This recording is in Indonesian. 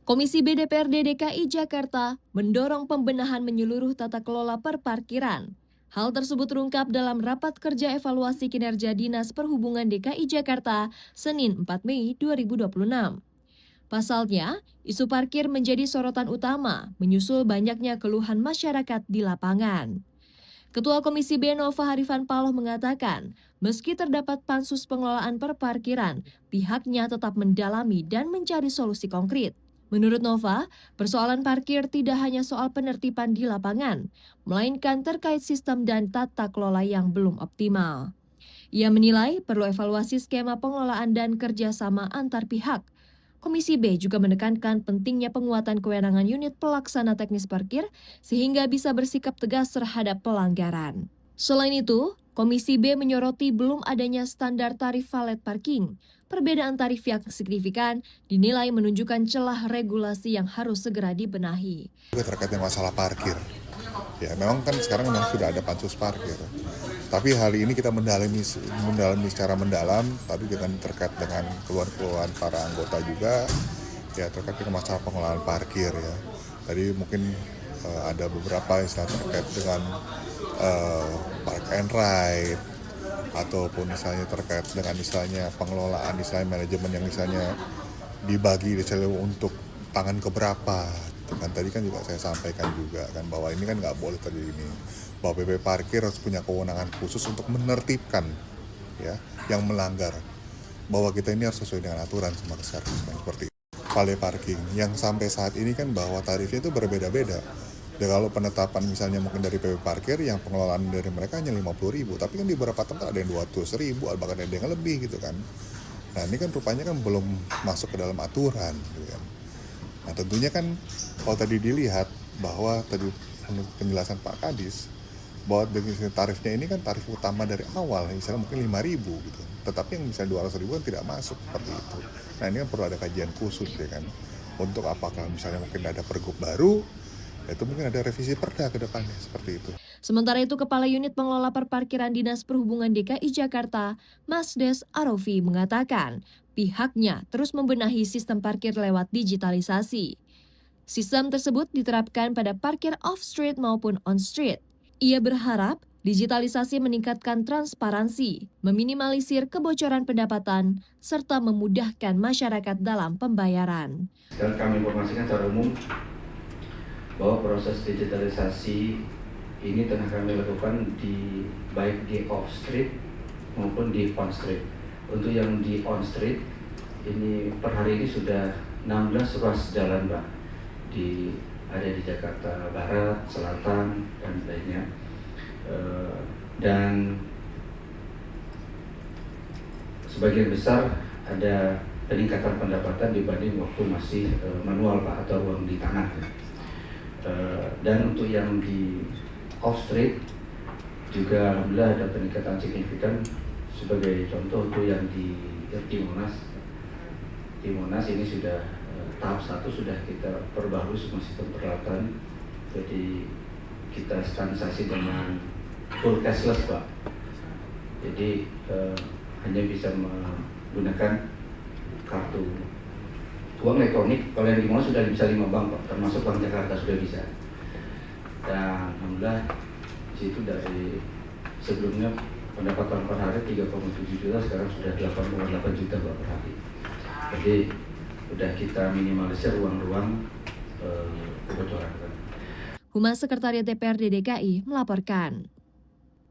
Komisi B DPRD DKI Jakarta mendorong pembenahan menyeluruh tata kelola perparkiran. Hal tersebut terungkap dalam rapat kerja evaluasi kinerja Dinas Perhubungan DKI Jakarta Senin 4 Mei 2026. Pasalnya, isu parkir menjadi sorotan utama menyusul banyaknya keluhan masyarakat di lapangan. Ketua Komisi B Nova Harifan Paloh mengatakan, meski terdapat pansus pengelolaan perparkiran, pihaknya tetap mendalami dan mencari solusi konkret. Menurut Nova, persoalan parkir tidak hanya soal penertiban di lapangan, melainkan terkait sistem dan tata kelola yang belum optimal. Ia menilai perlu evaluasi skema pengelolaan dan kerjasama antar pihak. Komisi B juga menekankan pentingnya penguatan kewenangan unit pelaksana teknis parkir sehingga bisa bersikap tegas terhadap pelanggaran. Selain itu, Komisi B menyoroti belum adanya standar tarif valet parking. Perbedaan tarif yang signifikan dinilai menunjukkan celah regulasi yang harus segera dibenahi. Terkait dengan masalah parkir, ya memang kan sekarang memang sudah ada pansus parkir. Tapi hari ini kita mendalami secara mendalam, tadi dengan terkait dengan keluhan-keluhan para anggota juga, ya terkait dengan masalah pengelolaan parkir ya. Tadi mungkin ada beberapa istilah terkait dengan park and ride, ataupun misalnya terkait dengan misalnya pengelolaan, misalnya manajemen yang misalnya dibagi misalnya untuk tangan keberapa. Kan tadi kan juga saya sampaikan juga kan bahwa ini kan nggak boleh terjadi ini, bahwa PP Parkir harus punya kewenangan khusus untuk menertibkan ya yang melanggar, bahwa kita ini harus sesuai dengan aturan seperti itu. Valet parking yang sampai saat ini kan bahwa tarifnya itu berbeda-beda. Ya kalau penetapan misalnya mungkin dari PP Parkir yang pengelolaan dari mereka hanya 50.000, tapi kan di beberapa tempat ada yang 200.000, bahkan ada yang lebih gitu kan. Nah ini kan rupanya kan belum masuk ke dalam aturan gitu kan. Nah tentunya kan kalau tadi dilihat bahwa tadi penjelasan Pak Kadis bahwa tarifnya ini kan tarif utama dari awal, misalnya mungkin 5.000 gitu. Tetapi yang misalnya 200.000 kan tidak masuk seperti itu. Nah ini kan perlu ada kajian khusus ya kan. Untuk apakah misalnya mungkin ada pergub baru, itu mungkin ada revisi perda ke depannya seperti itu. Sementara itu, Kepala Unit Pengelola Perparkiran Dinas Perhubungan DKI Jakarta, Mas Des Arofi mengatakan, pihaknya terus membenahi sistem parkir lewat digitalisasi. Sistem tersebut diterapkan pada parkir off-street maupun on-street. Ia berharap digitalisasi meningkatkan transparansi, meminimalisir kebocoran pendapatan, serta memudahkan masyarakat dalam pembayaran. Sekarang kami informasikan secara umum bahwa proses digitalisasi ini tengah kami lakukan baik di off-street maupun di on-street. Untuk yang di on-street, ini per hari ini sudah 16 ruas jalan, Pak. Ada di Jakarta Barat, Selatan, dan lainnya. Dan sebagian besar ada peningkatan pendapatan dibanding waktu masih manual, Pak, atau uang di tangan. Dan untuk yang di off-street juga alhamdulillah ada peningkatan signifikan. Sebagai contoh untuk yang di Monas ini sudah tahap 1 sudah kita perbarui semua sistem peralatan, jadi kita standarisasi dengan full cashless, Pak. Jadi hanya bisa menggunakan kartu uang elektronik. Kalau yang di Monas sudah bisa 5 bank, Pak, termasuk Bank Jakarta sudah bisa. Dan alhamdulillah di situ dari sebelumnya pendapatan per hari 3,7 juta, sekarang sudah 8,8 juta, Pak, per hari. Jadi sudah kita minimalisir ruang-ruang kebocoran. Humas Sekretariat DPRD DKI melaporkan.